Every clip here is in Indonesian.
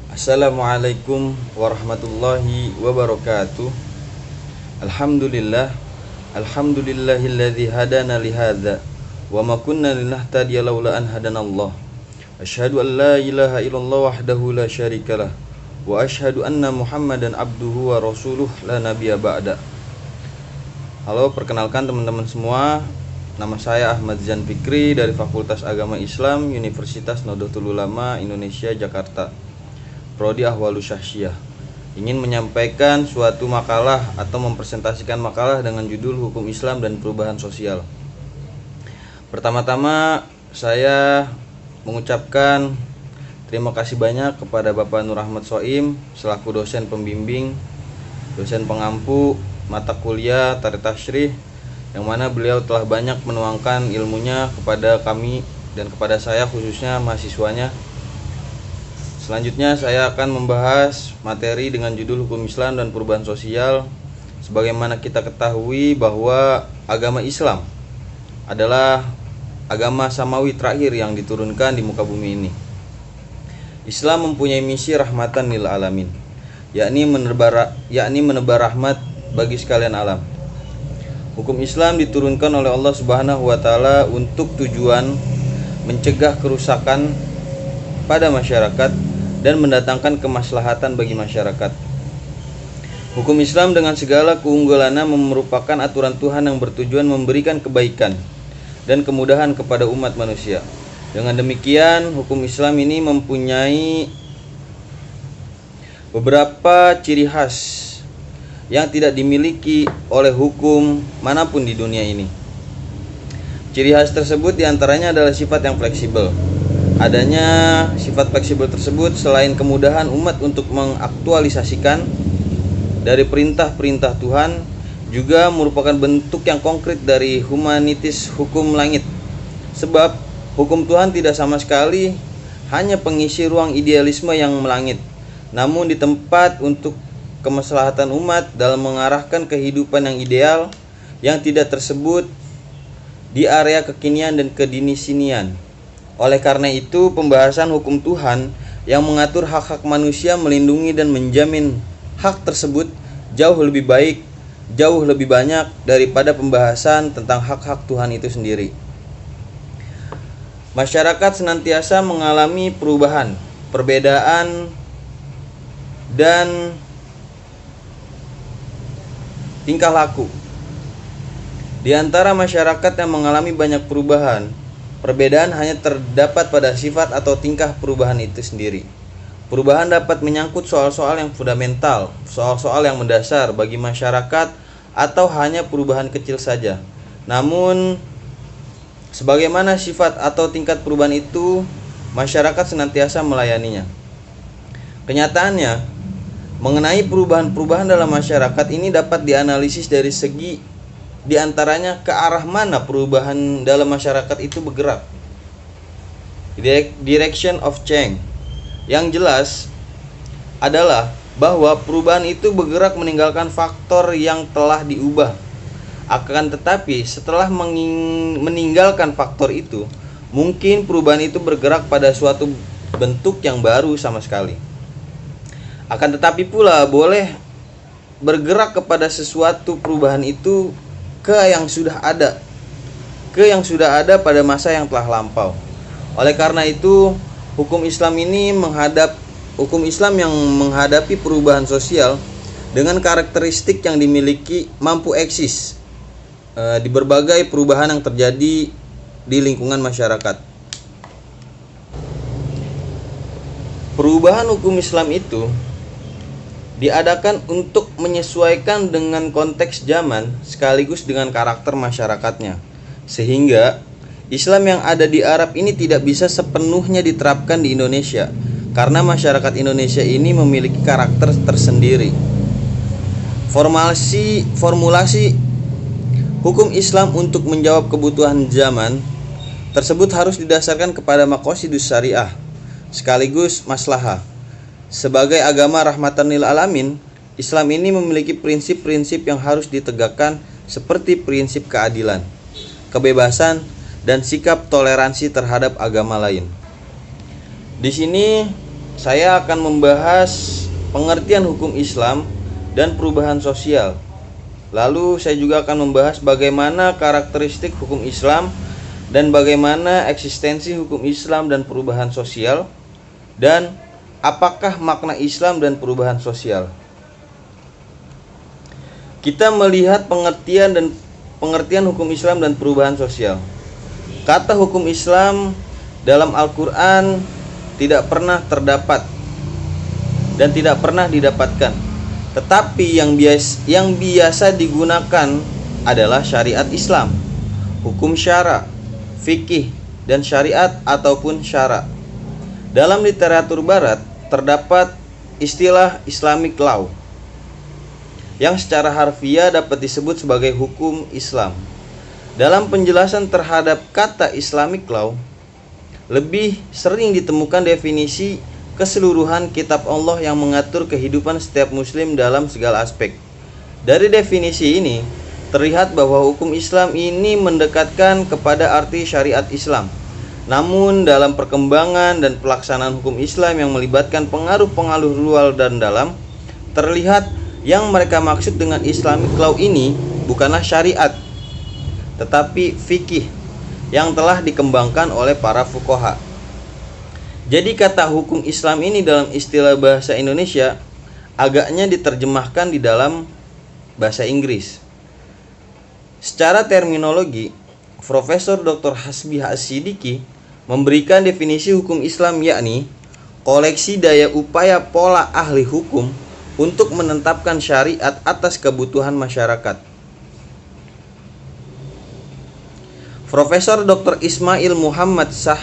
Assalamualaikum warahmatullahi wabarakatuh. Alhamdulillah. Alhamdulillahilladzi hadana lihadza wa ma kunna linahtadiya laula an hadanallah. Asyhadu an la ilaha illallah wahdahu la syarikalah wa asyhadu anna Muhammadan abduhu wa rasuluh la nabiyya ba'da. Halo, perkenalkan teman-teman semua. Nama saya Ahmad Zan Fikri dari Fakultas Agama Islam Universitas Nahdlatul Ulama Indonesia Jakarta, Prodi Ahwalus Syahsiah. Ingin menyampaikan suatu makalah atau mempresentasikan makalah dengan judul Hukum Islam dan Perubahan Sosial. Pertama-tama saya mengucapkan terima kasih banyak kepada Bapak Nur Ahmad Soim selaku dosen pembimbing, dosen pengampu mata kuliah Tarikh Tasyrih, yang mana beliau telah banyak menuangkan ilmunya kepada kami dan kepada saya khususnya mahasiswanya. Selanjutnya saya akan membahas materi dengan judul Hukum Islam dan Perubahan Sosial. Sebagaimana kita ketahui bahwa agama Islam adalah agama samawi terakhir yang diturunkan di muka bumi ini. Islam mempunyai misi rahmatan lil alamin, yakni menebar rahmat bagi sekalian alam. Hukum Islam diturunkan oleh Allah Subhanahu wa taala untuk tujuan mencegah kerusakan pada masyarakat dan mendatangkan kemaslahatan bagi masyarakat. Hukum Islam dengan segala keunggulannya merupakan aturan Tuhan yang bertujuan memberikan kebaikan dan kemudahan kepada umat manusia. Dengan demikian, hukum Islam ini mempunyai beberapa ciri khas yang tidak dimiliki oleh hukum manapun di dunia ini. Ciri khas tersebut diantaranya adalah sifat yang fleksibel. Adanya sifat fleksibel tersebut selain kemudahan umat untuk mengaktualisasikan dari perintah-perintah Tuhan, juga merupakan bentuk yang konkret dari humanitis hukum langit. Sebab hukum Tuhan tidak sama sekali hanya pengisi ruang idealisme yang melangit, namun di tempat untuk kemaslahatan umat dalam mengarahkan kehidupan yang ideal yang tidak tersebut di area kekinian dan kedini-sinian. Oleh karena itu, pembahasan hukum Tuhan yang mengatur hak-hak manusia, melindungi dan menjamin hak tersebut jauh lebih baik, jauh lebih banyak daripada pembahasan tentang hak-hak Tuhan itu sendiri. Masyarakat senantiasa mengalami perubahan, perbedaan, dan tingkah laku. Di antara masyarakat yang mengalami banyak perubahan, perbedaan hanya terdapat pada sifat atau tingkah perubahan itu sendiri. Perubahan dapat menyangkut soal-soal yang fundamental, soal-soal yang mendasar bagi masyarakat, atau hanya perubahan kecil saja. Namun, sebagaimana sifat atau tingkat perubahan itu, masyarakat senantiasa melayaninya. Kenyataannya, mengenai perubahan-perubahan dalam masyarakat ini dapat dianalisis dari segi diantaranya ke arah mana perubahan dalam masyarakat itu bergerak. Direction of change. Yang jelas adalah bahwa perubahan itu bergerak meninggalkan faktor yang telah diubah. Akan tetapi setelah meninggalkan faktor itu, mungkin perubahan itu bergerak pada suatu bentuk yang baru sama sekali. Akan tetapi pula boleh bergerak kepada sesuatu perubahan itu ke yang sudah ada pada masa yang telah lampau. Oleh karena itu, hukum Islam yang menghadapi perubahan sosial dengan karakteristik yang dimiliki mampu eksis di berbagai perubahan yang terjadi di lingkungan masyarakat. Perubahan hukum Islam itu diadakan untuk menyesuaikan dengan konteks zaman sekaligus dengan karakter masyarakatnya, sehingga Islam yang ada di Arab ini tidak bisa sepenuhnya diterapkan di Indonesia karena masyarakat Indonesia ini memiliki karakter tersendiri. Formulasi hukum Islam untuk menjawab kebutuhan zaman tersebut harus didasarkan kepada maqasidus syariah sekaligus maslahah. Sebagai agama rahmatan lil alamin, Islam ini memiliki prinsip-prinsip yang harus ditegakkan seperti prinsip keadilan, kebebasan, dan sikap toleransi terhadap agama lain. Di sini saya akan membahas pengertian hukum Islam dan perubahan sosial. Lalu saya juga akan membahas bagaimana karakteristik hukum Islam dan bagaimana eksistensi hukum Islam dan perubahan sosial, dan apakah makna Islam dan perubahan sosial. Kita melihat pengertian hukum Islam dan perubahan sosial. Kata hukum Islam dalam Al-Quran tidak pernah terdapat dan tidak pernah didapatkan. Tetapi yang biasa digunakan adalah syariat Islam, hukum syara, fikih, dan syariat ataupun syara. Dalam literatur barat terdapat istilah Islamic law yang secara harfiah dapat disebut sebagai hukum Islam. Dalam penjelasan terhadap kata Islamic law, lebih sering ditemukan definisi keseluruhan kitab Allah yang mengatur kehidupan setiap muslim dalam segala aspek. Dari definisi ini, terlihat bahwa hukum Islam ini mendekatkan kepada arti syariat Islam. Namun dalam perkembangan dan pelaksanaan hukum Islam yang melibatkan pengaruh-pengaruh luar dan dalam, terlihat yang mereka maksud dengan Islamic law ini bukanlah syariat, tetapi fikih yang telah dikembangkan oleh para fuqaha. Jadi kata hukum Islam ini dalam istilah bahasa Indonesia agaknya diterjemahkan di dalam bahasa Inggris. Secara terminologi, Profesor Dr. Hasbi As-Siddiqi memberikan definisi hukum Islam, yakni koleksi daya upaya pola ahli hukum untuk menetapkan syariat atas kebutuhan masyarakat. Profesor Dr. Ismail Muhammad Shah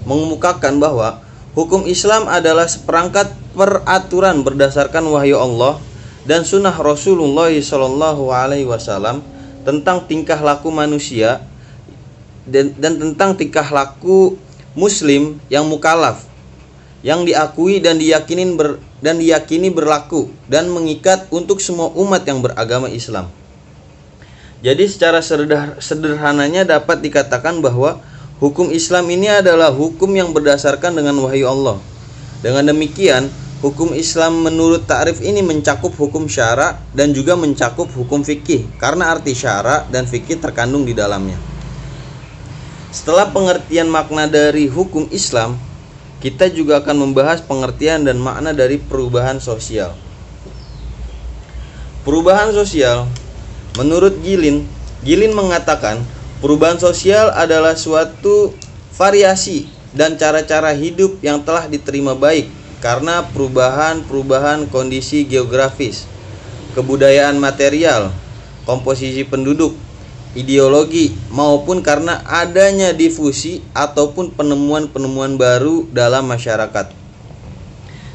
mengemukakan bahwa hukum Islam adalah seperangkat peraturan berdasarkan wahyu Allah dan sunnah Rasulullah SAW tentang tingkah laku manusia dan tentang tingkah laku muslim yang mukallaf, yang diakui dan diyakini berlaku dan mengikat untuk semua umat yang beragama Islam. Jadi secara sederhananya dapat dikatakan bahwa hukum Islam ini adalah hukum yang berdasarkan dengan wahyu Allah. Dengan demikian, hukum Islam menurut ta'rif ini mencakup hukum syara dan juga mencakup hukum fikih, karena arti syara dan fikih terkandung di dalamnya. Setelah pengertian makna dari hukum Islam, kita juga akan membahas pengertian dan makna dari perubahan sosial. Perubahan sosial, menurut Gilin mengatakan, perubahan sosial adalah suatu variasi dan cara-cara hidup yang telah diterima baik karena perubahan kondisi geografis, kebudayaan material, komposisi penduduk, ideologi, maupun karena adanya difusi ataupun penemuan-penemuan baru dalam masyarakat.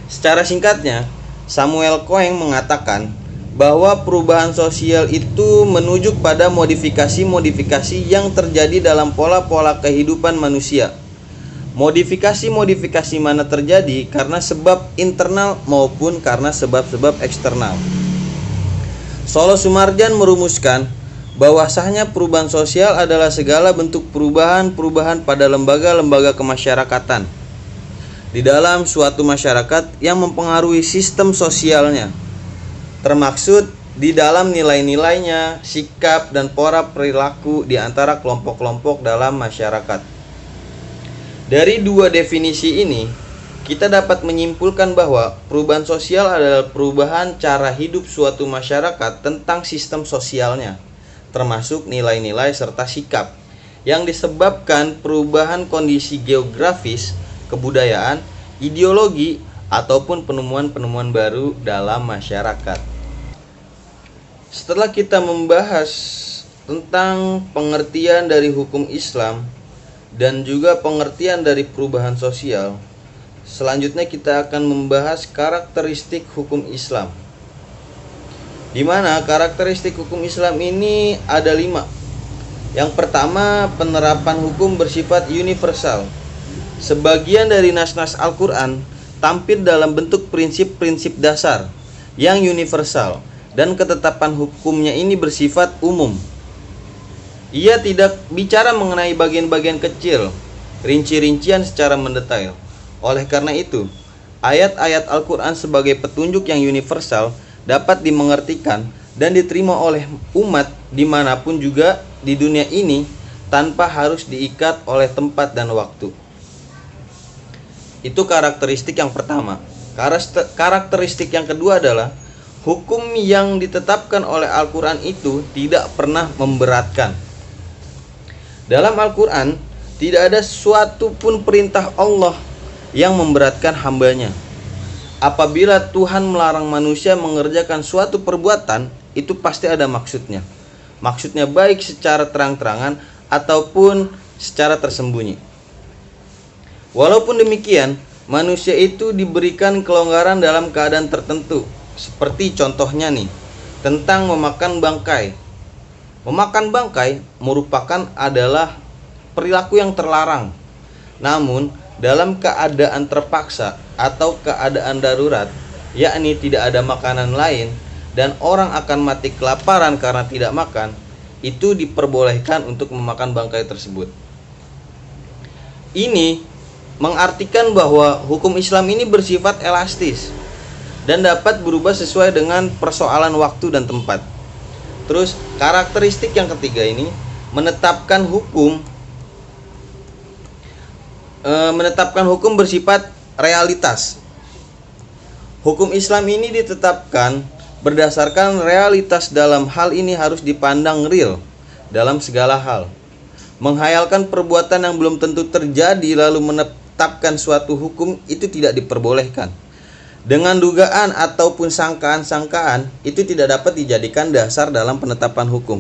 Secara singkatnya, Samuel Cohen mengatakan bahwa perubahan sosial itu menunjuk pada modifikasi-modifikasi yang terjadi dalam pola-pola kehidupan manusia. Modifikasi-modifikasi mana terjadi karena sebab internal maupun karena sebab-sebab eksternal. Solo Sumarjan merumuskan bahwasanya perubahan sosial adalah segala bentuk perubahan pada lembaga-lembaga kemasyarakatan di dalam suatu masyarakat yang mempengaruhi sistem sosialnya, termaksud di dalam nilai-nilainya, sikap dan pola perilaku di antara kelompok-kelompok dalam masyarakat. Dari dua definisi ini, kita dapat menyimpulkan bahwa perubahan sosial adalah perubahan cara hidup suatu masyarakat tentang sistem sosialnya, termasuk nilai-nilai serta sikap, yang disebabkan perubahan kondisi geografis, kebudayaan, ideologi, ataupun penemuan-penemuan baru dalam masyarakat. Setelah kita membahas tentang pengertian dari hukum Islam dan juga pengertian dari perubahan sosial, selanjutnya kita akan membahas karakteristik hukum Islam, di mana karakteristik hukum Islam ini ada 5. Yang pertama, penerapan hukum bersifat universal. Sebagian dari nas-nas Al-Quran tampil dalam bentuk prinsip-prinsip dasar yang universal, dan ketetapan hukumnya ini bersifat umum. Ia tidak bicara mengenai bagian-bagian kecil, rinci-rincian secara mendetail. Oleh karena itu, ayat-ayat Al-Quran sebagai petunjuk yang universal dapat dimengertikan dan diterima oleh umat dimanapun juga di dunia ini tanpa harus diikat oleh tempat dan waktu. Itu karakteristik yang pertama. Karakteristik yang kedua adalah hukum yang ditetapkan oleh Al-Quran itu tidak pernah memberatkan. Dalam Al-Quran tidak ada suatu pun perintah Allah yang memberatkan hambanya. Apabila Tuhan melarang manusia mengerjakan suatu perbuatan, itu pasti ada maksudnya. Maksudnya baik secara terang-terangan ataupun secara tersembunyi. Walaupun demikian, manusia itu diberikan kelonggaran dalam keadaan tertentu. Seperti contohnya nih, tentang memakan bangkai. Memakan bangkai merupakan adalah perilaku yang terlarang. Namun, dalam keadaan terpaksa atau keadaan darurat, yakni tidak ada makanan lain dan orang akan mati kelaparan karena tidak makan, itu diperbolehkan untuk memakan bangkai tersebut. Ini mengartikan bahwa hukum Islam ini bersifat elastis dan dapat berubah sesuai dengan persoalan waktu dan tempat. Terus karakteristik yang ketiga ini menetapkan hukum bersifat realitas. Hukum Islam ini ditetapkan berdasarkan realitas. Dalam hal ini harus dipandang real dalam segala hal. Menghayalkan perbuatan yang belum tentu terjadi lalu menetapkan suatu hukum itu tidak diperbolehkan. Dengan dugaan ataupun sangkaan-sangkaan itu tidak dapat dijadikan dasar dalam penetapan hukum.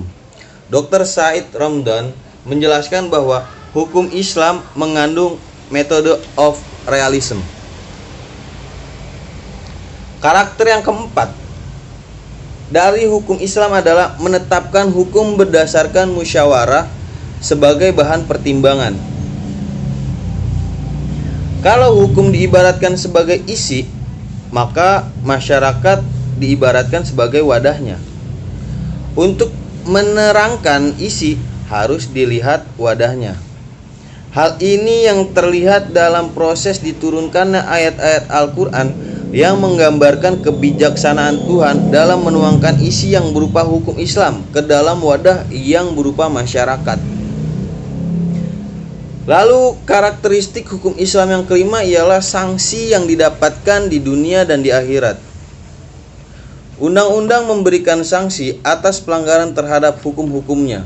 Dr. Said Ramdan menjelaskan bahwa hukum Islam mengandung metode of realism. Karakter yang keempat dari hukum Islam adalah menetapkan hukum berdasarkan musyawarah sebagai bahan pertimbangan. Kalau hukum diibaratkan sebagai isi, maka masyarakat diibaratkan sebagai wadahnya. Untuk menerangkan isi harus dilihat wadahnya. Hal ini yang terlihat dalam proses diturunkannya ayat-ayat Al-Quran yang menggambarkan kebijaksanaan Tuhan dalam menuangkan isi yang berupa hukum Islam ke dalam wadah yang berupa masyarakat. Lalu karakteristik hukum Islam yang kelima ialah sanksi yang didapatkan di dunia dan di akhirat. Undang-undang memberikan sanksi atas pelanggaran terhadap hukum-hukumnya.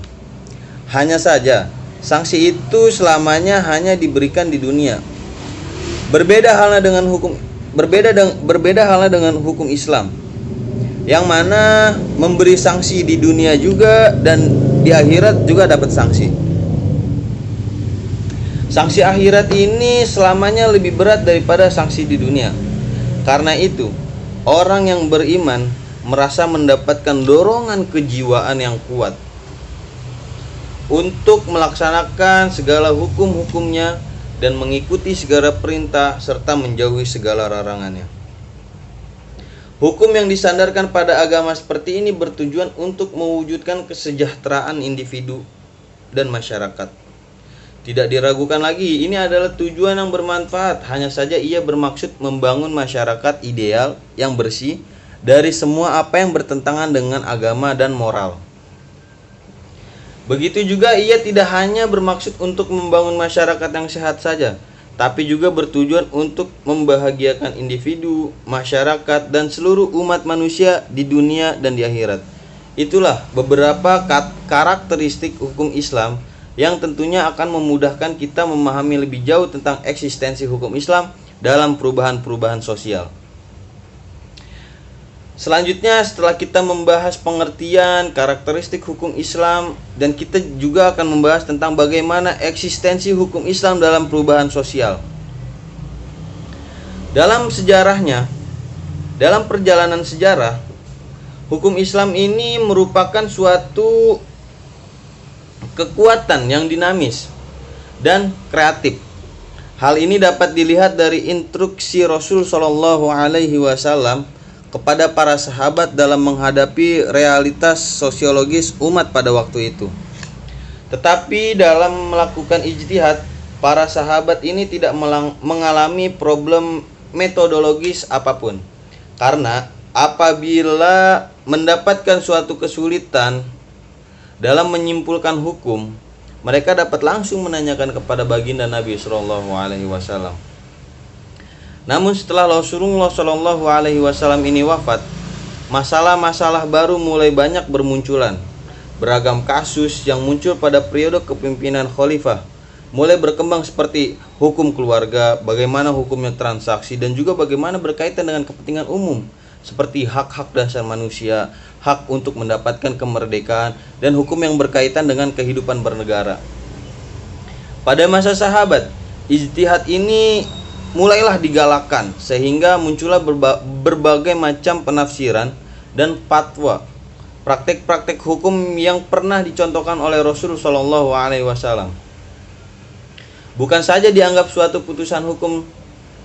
Hanya saja, sanksi itu selamanya hanya diberikan di dunia. Berbeda halnya dengan hukum Islam, yang mana memberi sanksi di dunia juga dan di akhirat juga dapat sanksi. Sanksi akhirat ini selamanya lebih berat daripada sanksi di dunia. Karena itu, orang yang beriman merasa mendapatkan dorongan kejiwaan yang kuat untuk melaksanakan segala hukum-hukumnya dan mengikuti segala perintah serta menjauhi segala larangannya. Hukum yang disandarkan pada agama seperti ini bertujuan untuk mewujudkan kesejahteraan individu dan masyarakat. Tidak diragukan lagi, ini adalah tujuan yang bermanfaat. Hanya saja ia bermaksud membangun masyarakat ideal yang bersih dari semua apa yang bertentangan dengan agama dan moral. Begitu juga ia tidak hanya bermaksud untuk membangun masyarakat yang sehat saja, tapi juga bertujuan untuk membahagiakan individu, masyarakat, dan seluruh umat manusia di dunia dan di akhirat. Itulah beberapa karakteristik hukum Islam yang tentunya akan memudahkan kita memahami lebih jauh tentang eksistensi hukum Islam dalam perubahan-perubahan sosial. Selanjutnya, setelah kita membahas pengertian karakteristik hukum Islam, dan kita juga akan membahas tentang bagaimana eksistensi hukum Islam dalam perubahan sosial. Dalam perjalanan sejarah, hukum Islam ini merupakan suatu kekuatan yang dinamis dan kreatif. Hal ini dapat dilihat dari instruksi Rasul Shallallahu Alaihi Wasallam kepada para sahabat dalam menghadapi realitas sosiologis umat pada waktu itu. Tetapi dalam melakukan ijtihad, para sahabat ini tidak mengalami problem metodologis apapun. Karena apabila mendapatkan suatu kesulitan dalam menyimpulkan hukum, mereka dapat langsung menanyakan kepada baginda Nabi Shallallahu Alaihi Wasallam. Namun setelah Rasulullah Shallallahu Alaihi Wasallam ini wafat, masalah-masalah baru mulai banyak bermunculan. Beragam kasus yang muncul pada periode kepemimpinan khalifah mulai berkembang seperti hukum keluarga, bagaimana hukumnya transaksi, dan juga bagaimana berkaitan dengan kepentingan umum seperti hak-hak dasar manusia, hak untuk mendapatkan kemerdekaan, dan hukum yang berkaitan dengan kehidupan bernegara. Pada masa sahabat, ijtihad ini mulailah digalakkan sehingga muncullah berbagai macam penafsiran dan fatwa, praktek-praktek hukum yang pernah dicontohkan oleh Rasul Shallallahu Alaihi Wasallam. Bukan saja dianggap suatu putusan hukum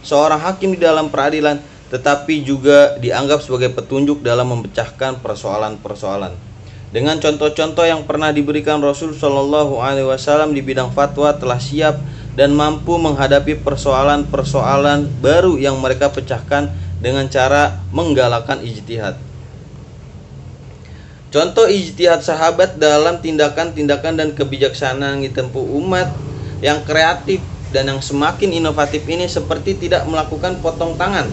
seorang hakim di dalam peradilan, tetapi juga dianggap sebagai petunjuk dalam memecahkan persoalan-persoalan. Dengan contoh-contoh yang pernah diberikan Rasul Shallallahu Alaihi Wasallam di bidang fatwa telah siap dan mampu menghadapi persoalan-persoalan baru yang mereka pecahkan dengan cara menggalakkan ijtihad. Contoh ijtihad sahabat dalam tindakan-tindakan dan kebijaksanaan yang ditempuh umat yang kreatif dan yang semakin inovatif ini seperti tidak melakukan potong tangan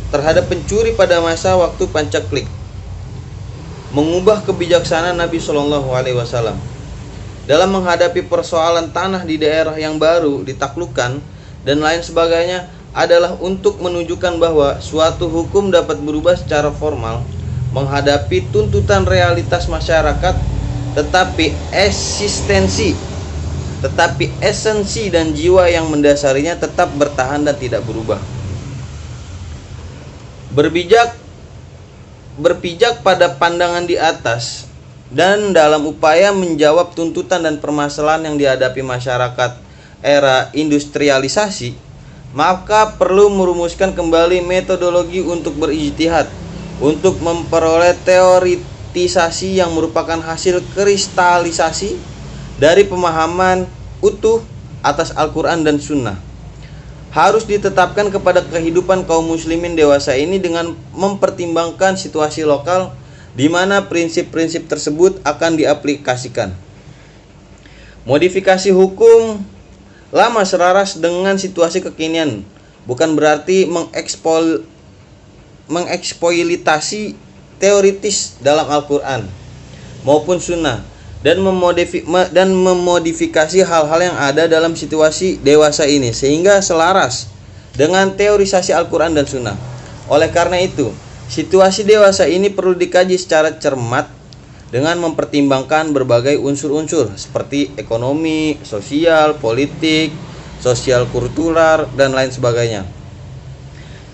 terhadap pencuri pada masa waktu pancaklik, mengubah kebijaksanaan Nabi Shallallahu Alaihi Wasallam dalam menghadapi persoalan tanah di daerah yang baru ditaklukkan dan lain sebagainya adalah untuk menunjukkan bahwa suatu hukum dapat berubah secara formal menghadapi tuntutan realitas masyarakat, tetapi esensi dan jiwa yang mendasarinya tetap bertahan dan tidak berubah. Berpijak pada pandangan di atas dan dalam upaya menjawab tuntutan dan permasalahan yang dihadapi masyarakat era industrialisasi, maka perlu merumuskan kembali metodologi untuk berijtihad, untuk memperoleh teoritisasi yang merupakan hasil kristalisasi dari pemahaman utuh atas Al-Quran dan Sunnah. Harus ditetapkan kepada kehidupan kaum muslimin dewasa ini dengan mempertimbangkan situasi lokal di mana prinsip-prinsip tersebut akan diaplikasikan. Modifikasi hukum lama selaras dengan situasi kekinian bukan berarti mengeksploitasi teoritis dalam Al-Quran maupun Sunnah dan memodifikasi hal-hal yang ada dalam situasi dewasa ini sehingga selaras dengan teorisasi Al-Quran dan Sunnah. Oleh karena itu, situasi dewasa ini perlu dikaji secara cermat dengan mempertimbangkan berbagai unsur-unsur seperti ekonomi, sosial, politik, sosial kultural, dan lain sebagainya.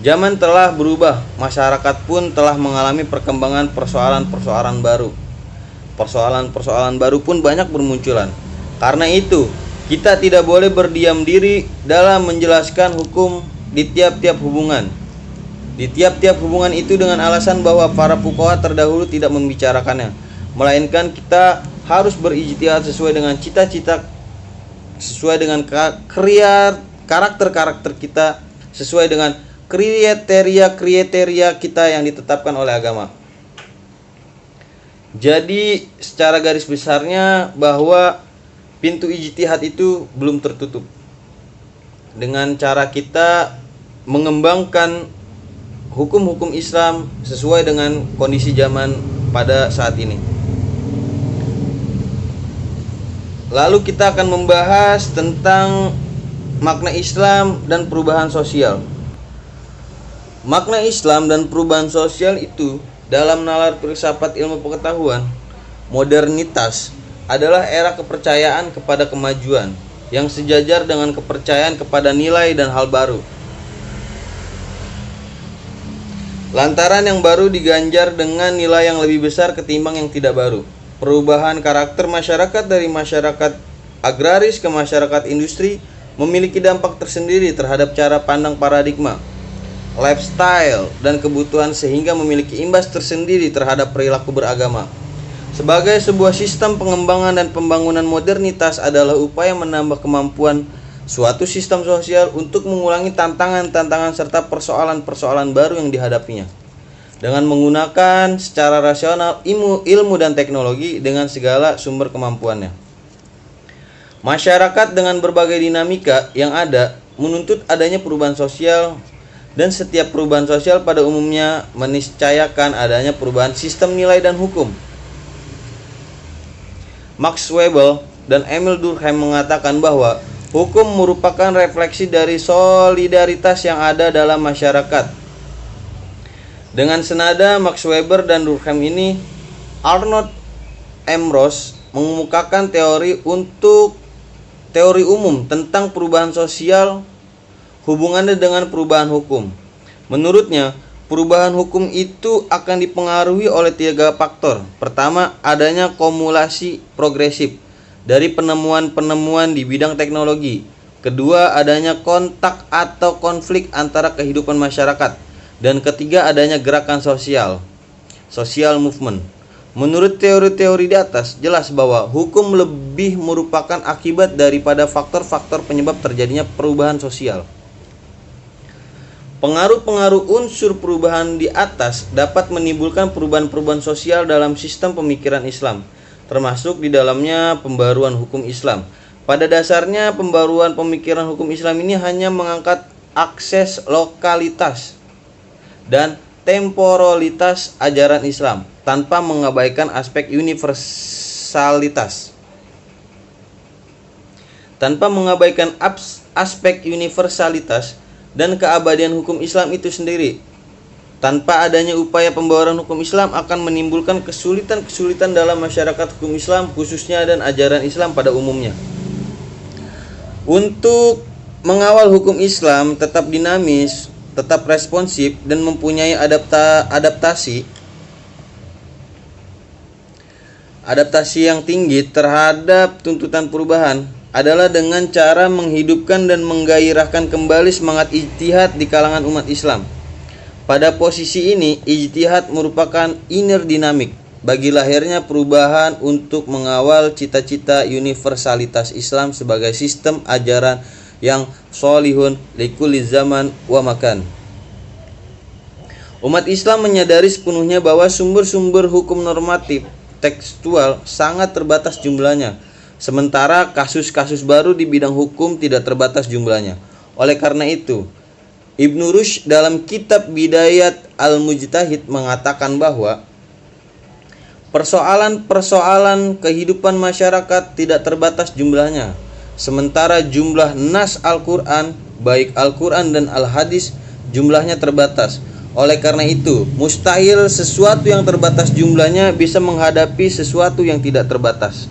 Zaman telah berubah, masyarakat pun telah mengalami perkembangan persoalan-persoalan baru. Persoalan-persoalan baru pun banyak bermunculan. Karena itu, kita tidak boleh berdiam diri dalam menjelaskan hukum di tiap-tiap hubungan. Di tiap-tiap hubungan itu dengan alasan bahwa para fuqaha terdahulu tidak membicarakannya, melainkan kita harus berijtihad sesuai dengan cita-cita, sesuai dengan karakter-karakter kita, sesuai dengan kriteria kita yang ditetapkan oleh agama. Jadi secara garis besarnya bahwa pintu ijtihad itu belum tertutup. Dengan cara kita mengembangkan hukum-hukum Islam sesuai dengan kondisi zaman pada saat ini. Lalu kita akan membahas tentang makna Islam dan perubahan sosial. Makna Islam dan perubahan sosial itu dalam nalar filsafat ilmu pengetahuan, modernitas adalah era kepercayaan kepada kemajuan yang sejajar dengan kepercayaan kepada nilai dan hal baru. Lantaran yang baru diganjar dengan nilai yang lebih besar ketimbang yang tidak baru. Perubahan karakter masyarakat dari masyarakat agraris ke masyarakat industri memiliki dampak tersendiri terhadap cara pandang paradigma, lifestyle, dan kebutuhan sehingga memiliki imbas tersendiri terhadap perilaku beragama. Sebagai sebuah sistem pengembangan dan pembangunan modernitas adalah upaya menambah kemampuan suatu sistem sosial untuk mengulangi tantangan-tantangan serta persoalan-persoalan baru yang dihadapinya dengan menggunakan secara rasional ilmu dan teknologi dengan segala sumber kemampuannya. Masyarakat dengan berbagai dinamika yang ada menuntut adanya perubahan sosial, dan setiap perubahan sosial pada umumnya meniscayakan adanya perubahan sistem nilai dan hukum. Max Weber dan Emil Durkheim mengatakan bahwa hukum merupakan refleksi dari solidaritas yang ada dalam masyarakat. Dengan senada Max Weber dan Durkheim ini, Arnold M. Ross mengemukakan teori umum tentang perubahan sosial hubungannya dengan perubahan hukum. Menurutnya, perubahan hukum itu akan dipengaruhi oleh 3 faktor. Pertama, adanya kumulasi progresif dari penemuan-penemuan di bidang teknologi. Kedua, adanya kontak atau konflik antara kehidupan masyarakat. Dan ketiga, adanya gerakan social movement. Menurut teori-teori di atas, jelas bahwa hukum lebih merupakan akibat daripada faktor-faktor penyebab terjadinya perubahan sosial. Pengaruh-pengaruh unsur perubahan di atas dapat menimbulkan perubahan-perubahan sosial dalam sistem pemikiran Islam, termasuk di dalamnya pembaruan hukum Islam. Pada dasarnya, pembaruan pemikiran hukum Islam ini hanya mengangkat akses lokalitas dan temporalitas ajaran Islam tanpa mengabaikan aspek universalitas. Dan keabadian hukum Islam itu sendiri. Tanpa adanya upaya pembaruan hukum Islam akan menimbulkan kesulitan-kesulitan dalam masyarakat hukum Islam khususnya dan ajaran Islam pada umumnya. Untuk mengawal hukum Islam tetap dinamis, tetap responsif dan mempunyai adaptasi yang tinggi terhadap tuntutan perubahan adalah dengan cara menghidupkan dan menggairahkan kembali semangat ijtihad di kalangan umat Islam. Pada posisi ini, ijtihad merupakan inner dynamic bagi lahirnya perubahan untuk mengawal cita-cita universalitas Islam sebagai sistem ajaran yang sholihun likulli zaman wa makan. Umat Islam menyadari sepenuhnya bahwa sumber-sumber hukum normatif tekstual sangat terbatas jumlahnya, sementara kasus-kasus baru di bidang hukum tidak terbatas jumlahnya. Oleh karena itu, Ibnu Rushd dalam kitab Bidayat Al-Mujtahid mengatakan bahwa persoalan-persoalan kehidupan masyarakat tidak terbatas jumlahnya, sementara jumlah nas Al-Quran, baik Al-Quran dan Al-Hadis, jumlahnya terbatas. Oleh karena itu, mustahil sesuatu yang terbatas jumlahnya bisa menghadapi sesuatu yang tidak terbatas.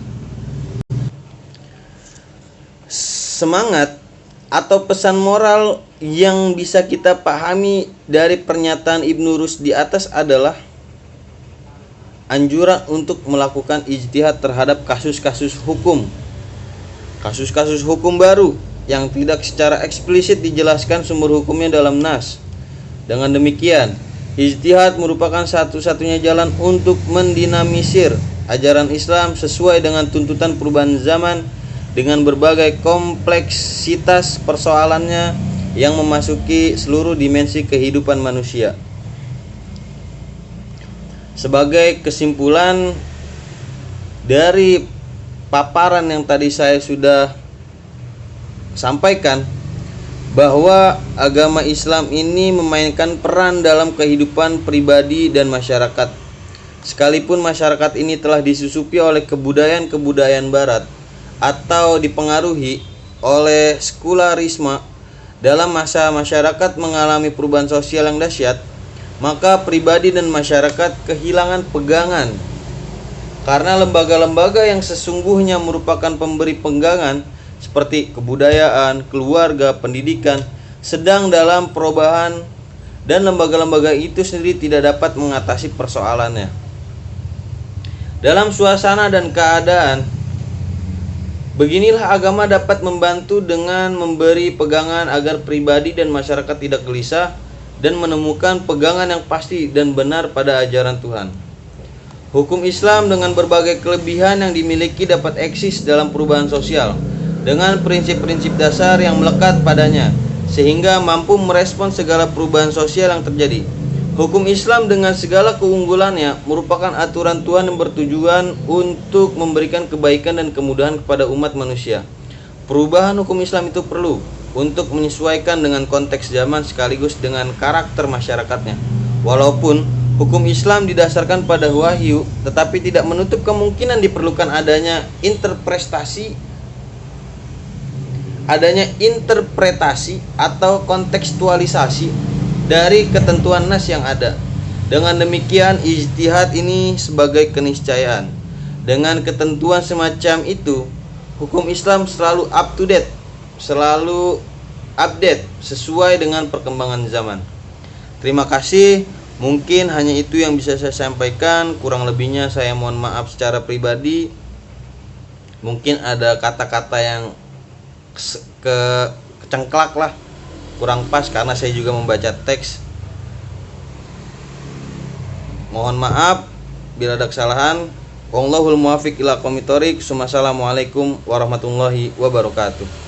Semangat atau pesan moral yang bisa kita pahami dari pernyataan Ibnu Rushd di atas adalah anjuran untuk melakukan ijtihad terhadap kasus-kasus hukum baru yang tidak secara eksplisit dijelaskan sumber hukumnya dalam nas. Dengan demikian, ijtihad merupakan satu-satunya jalan untuk mendinamisir ajaran Islam sesuai dengan tuntutan perubahan zaman dengan berbagai kompleksitas persoalannya yang memasuki seluruh dimensi kehidupan manusia. Sebagai kesimpulan dari paparan yang tadi saya sudah sampaikan, bahwa agama Islam ini memainkan peran dalam kehidupan pribadi dan masyarakat. Sekalipun masyarakat ini telah disusupi oleh kebudayaan-kebudayaan barat atau dipengaruhi oleh sekularisme, dalam masa masyarakat mengalami perubahan sosial yang dahsyat, maka pribadi dan masyarakat kehilangan pegangan karena lembaga-lembaga yang sesungguhnya merupakan pemberi pegangan seperti kebudayaan, keluarga, pendidikan sedang dalam perubahan dan lembaga-lembaga itu sendiri tidak dapat mengatasi persoalannya. Dalam suasana dan keadaan beginilah agama dapat membantu dengan memberi pegangan agar pribadi dan masyarakat tidak gelisah dan menemukan pegangan yang pasti dan benar pada ajaran Tuhan. Hukum Islam dengan berbagai kelebihan yang dimiliki dapat eksis dalam perubahan sosial. dengan prinsip-prinsip dasar yang melekat padanya, sehingga mampu merespons segala perubahan sosial yang terjadi. Hukum Islam dengan segala keunggulannya merupakan aturan Tuhan yang bertujuan untuk memberikan kebaikan dan kemudahan kepada umat manusia. Perubahan hukum Islam itu perlu untuk menyesuaikan dengan konteks zaman sekaligus dengan karakter masyarakatnya. Walaupun hukum Islam didasarkan pada wahyu, tetapi tidak menutup kemungkinan diperlukan adanya interpretasi atau kontekstualisasi dari ketentuan nas yang ada. Dengan demikian, ijtihad ini sebagai keniscayaan. Dengan ketentuan semacam itu, hukum Islam selalu up to date, selalu update sesuai dengan perkembangan zaman. Terima kasih. Mungkin hanya itu yang bisa saya sampaikan. Kurang lebihnya saya mohon maaf secara pribadi. Mungkin ada kata-kata yang kecengklak lah, kurang pas karena saya juga membaca teks. Mohon maaf bila ada kesalahan. Wallahul muwaffiq ila aqwamit thoriq. Wassalamualaikum warahmatullahi wabarakatuh.